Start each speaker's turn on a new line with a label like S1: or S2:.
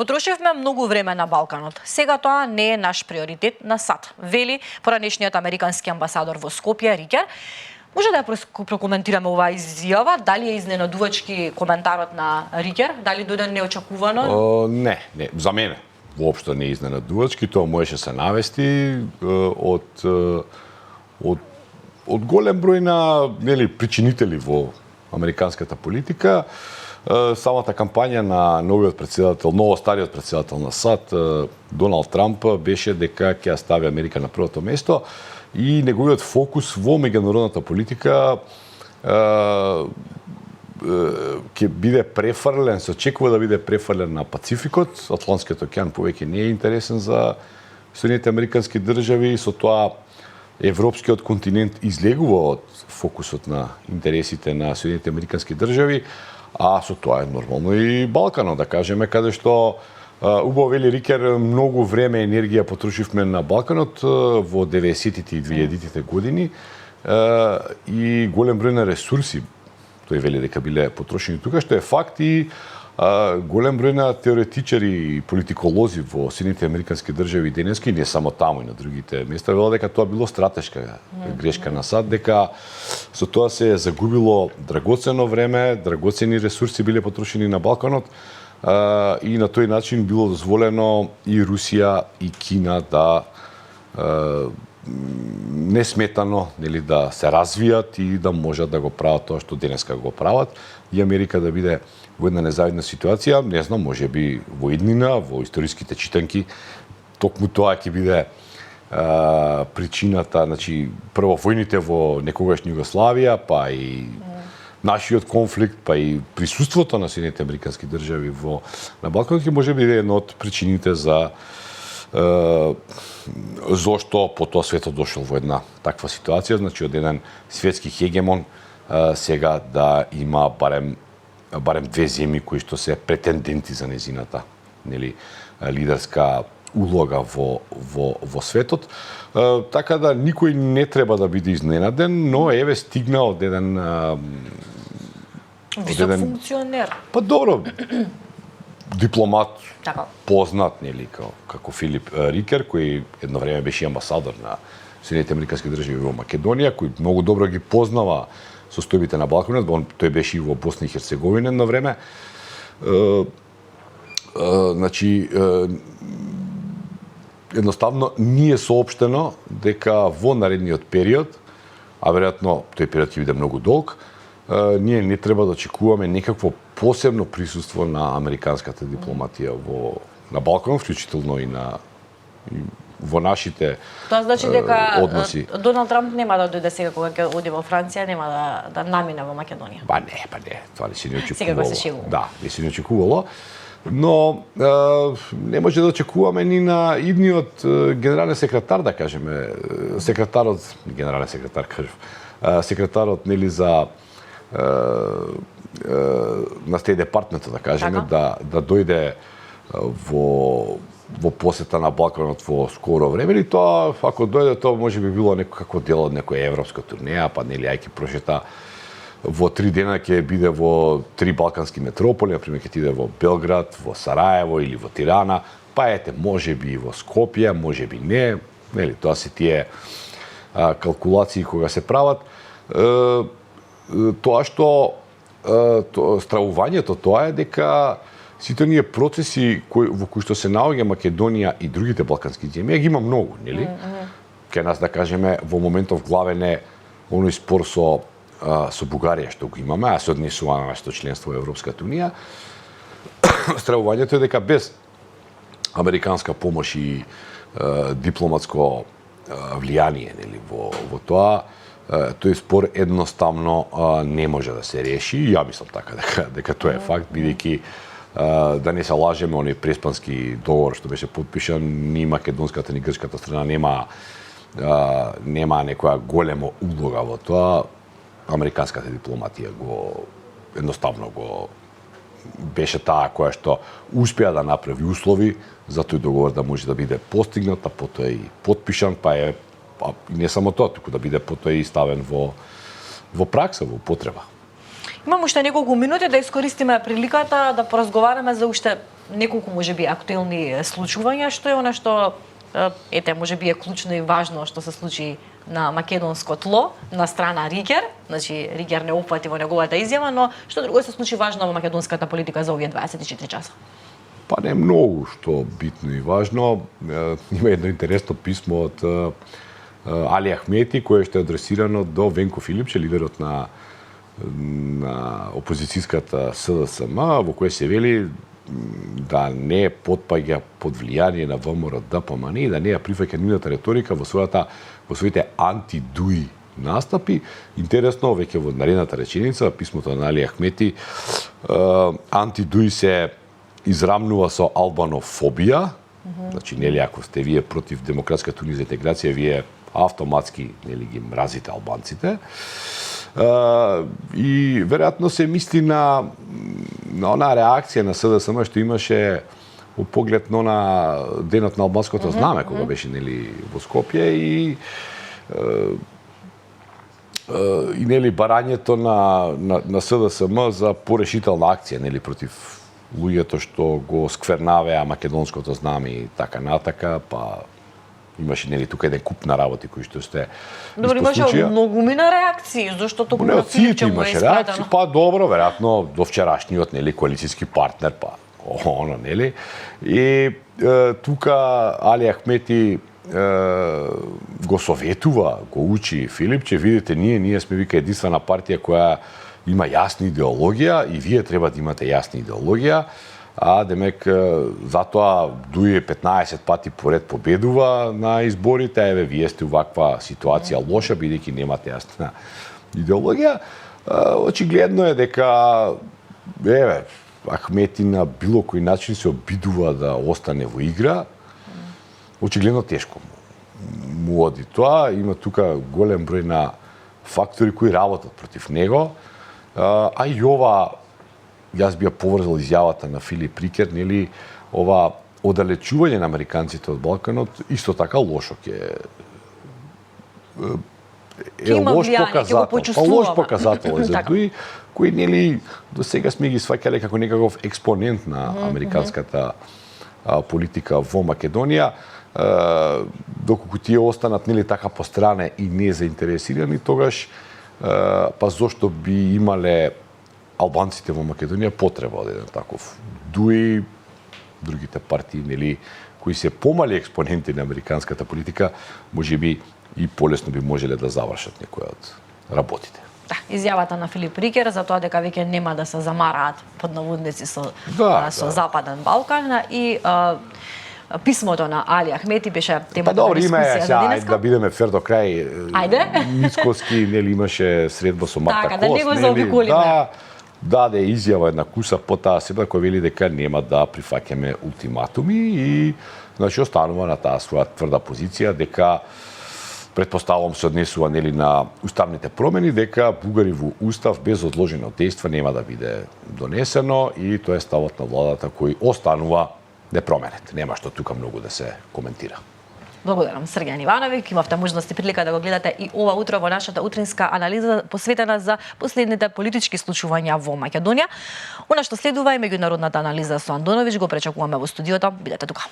S1: Потрошивме многу време на Балканот. Сега тоа не е наш приоритет на САД, вели поранешниот американски амбасадор во Скопје Рикер. Може да ја прокоментираме оваа изјава? Дали е изненадувачки коментарот на Рикер? Дали дојде неочекувано?
S2: Не, за мене воопшто не е изненадувачки, тоа можеше се навести од голем број на причинители во американската политика. Самата кампања на новостариот председател на САД, Доналд Трамп, беше дека ќе ја стави Америка на првото место и неговиот фокус во меѓународната политика ќе биде префрлен, се очекува да биде префрлен на Пацификот. Атлантскиот океан повеќе не е интересен за Соединетите американски држави, со тоа европскиот континент излегува од фокусот на интересите на Соединетите американски држави, а со тоа е нормално и Балканот, да кажеме, каде што убаво вели Рикер, многу време и енергија потрошивме на Балканот во 90-тите и 2000-тите години и голем број на ресурси, тој вели дека биле потрошени тука, што е факт, и голем број на теоретичари и политиколози во Соединетите американски држави денеска и не само таму и на другите места велат дека тоа било стратешка грешка на САД, дека со тоа се е загубило драгоцено време, драгоцени ресурси биле потрошени на Балканот и на тој начин било дозволено и Русија и Кина да несметано да се развијат и да можат да го прават тоа што денеска го прават, и Америка да биде во една незавидна ситуација. Не знам, може би во иднина, во историските читанки, токму тоа ќе биде причината, значи прво војните во некогашна Југославија, па и нашиот конфликт, па и присуството на Соединетите американски држави на Балканот ќе може биде една од причините за зошто потоа светот дошол во една таква ситуација, значи од еден светски хегемон сега да има барем две земји кои што се претенденти за незината лидерска улога во светот. Така да никој не треба да биде изненаден, но еве стигна од еден
S1: висок функционер.
S2: Па добро, дипломат,
S1: така
S2: познат, како Филип Рикер, кој едно време беше амбасадор на Соединетите американски држави во Македонија, кој многу добро ги познава состојбите на Балканот, тој беше и во Босна и Херцеговина едно време. Значи, едноставно ни е соопштено дека во наредниот период, а веројатно тој период ќе биде многу долг, ние не треба да очекуваме некакво посебно присуство на американската дипломатија на Балканот, вклучително и во нашите
S1: тоа значи дека
S2: односи.
S1: Доналд Трамп нема да дојде сега кога ќе оди во Франција, нема да намине во Македонија.
S2: Па не, тоа не се не очекувало.
S1: Сега го се шегува.
S2: Да, не се не очекувало. Но не може да очекуваме ни на идниот генерален секретар, да кажеме, секретарот за на Стејт департментот, да кажеме, да дојде во посета на Балканот во скоро време, и тоа, ако дојде, тоа може би било како дел од некоја европска турнеја, па ајде прошета во 3 дена ќе биде во 3 балкански метрополи, например ќе иде во Белград, во Сараево или во Тирана, па ете, може би и во Скопје, може би не, тоа се тие калкулации кога се прават. Тоа што стравувањето тоа е дека сите оние процеси во кои што се наоѓа Македонија и другите балкански земји, ги има многу, нели? Кај нас, да кажеме, во моментов главен е оној спор со Бугарија што го имаме, а се однесува на нашето членство во Европската унија. Стравувањето е дека без американска помош и дипломатско влијание во тоа, тој спор едноставно не може да се реши. И ја мислам така дека тоа е факт, бидејќи да не се лажеме, оној преспански договор што беше подпишан, ни македонската ни грчката страна нема некоја голема улога во тоа. Американската дипломатија едноставно беше таа која што успеа да направи услови за тој договор да може да биде постигнат, а потоа и подпишан, па не само тоа, туку да биде потоа и ставен во пракса, во употреба.
S1: Имам уште неколку минути да искористиме приликата да поразговараме за уште неколку можеби актуелни случувања, што е она што можеби е клучно и важно што се случи на македонско тло, на страна Рикер, значи Рикер не опфати во неговата изјава, но што друго се случи важно во македонската политика за овие 24 часа?
S2: Па не многу што битно и важно. Има едно интересно писмо од Али Ахмети, кое што е адресирано до Венко Филипче, лидерот на опозицијската СДСМ, во кое се вели да не потпаѓа под влијание на ВМРО ДПМН и да не ја прифаќа нивната риторика во своите анти-дуи настапи. Интересно, веќе во наредната реченица, писмото на Али Ахмети, анти-дуи се израмнува со албанофобија, значи нели ако сте вие против демократската унија за интеграција, вие автоматски нели ги мразите албанците. И веројатно се мисли на онаа реакција на СДСМ што имаше во поглед на денот на албанското знаме, кога беше нели во Скопје и нели барањето на СДСМ за порешителна акција нели против луѓето што го сквернавеа македонското знаме и така натака, па имаше нели тука еден куп на работи кои што сте
S1: добро, имаше многумина реакции, зашто токму на Филипче му е испратено.
S2: Па добро, веројатно до вчерашниот нели коалицијски партнер, па оно нели. И тука Али Ахмети го советува, го учи Филипче, видите, ние сме вика единствена партија која има јасна идеологија и вие треба да имате јасна идеологија. А демек затоа дуе 15 пати поред победува на изборите, еве вие сте ваква ситуација лоша бидејќи немате јасна идеологија. Очигледно е дека еве Ахмети на било кој начин се обидува да остане во игра. Очигледно тешко му оди тоа, има тука голем број на фактори кои работат против него. А и ова, јас би ја поврзал изјавата на Филип Рикер, нели, ова оддалечување на американците од Балканот, исто така лошо е лош показател. Па лош показател е за тој, кој нели до сега сме ги сваќале како некаков експонент на американската политика во Македонија. Доколку тие останат нели така по страна и не заинтересирани, тогаш па зошто би имале албанците во Македонија потреба од еден таков дуи, другите партии нели кои се помали експоненти на американската политика, можеби и полесно би можеле да завршат некои од работите.
S1: Да, изјавата на Филип Рикер за тоа дека веќе нема да се замараат под наводници со Западен Балкан и писмото на Али Ахмети беше тема на дискусија за денеска.
S2: Да бидеме фер до крај.
S1: Ајде.
S2: Мицкоски нели имаше средба со Марта Кос.
S1: Така, да не го заобиколиме.
S2: Даде изјава една куса по таа седба која вели дека нема да прифаќаме ултиматуми и значи останува на таа своја тврда позиција дека претпоставувам се однесува нели на уставните промени, дека бугари во устав без одложено дејство нема да биде донесено и тоа е ставот на владата кој останува непроменет. Нема што тука многу да се коментира.
S1: Благодарам, Сргјан Ивановиќ. Имавте можност и прилика да го гледате и ова утро во нашата утринска анализа посветена за последните политички случувања во Македонија. Она што следува е меѓународната анализа со Андоновиќ. Го пречекуваме во студиото. Бидете тука.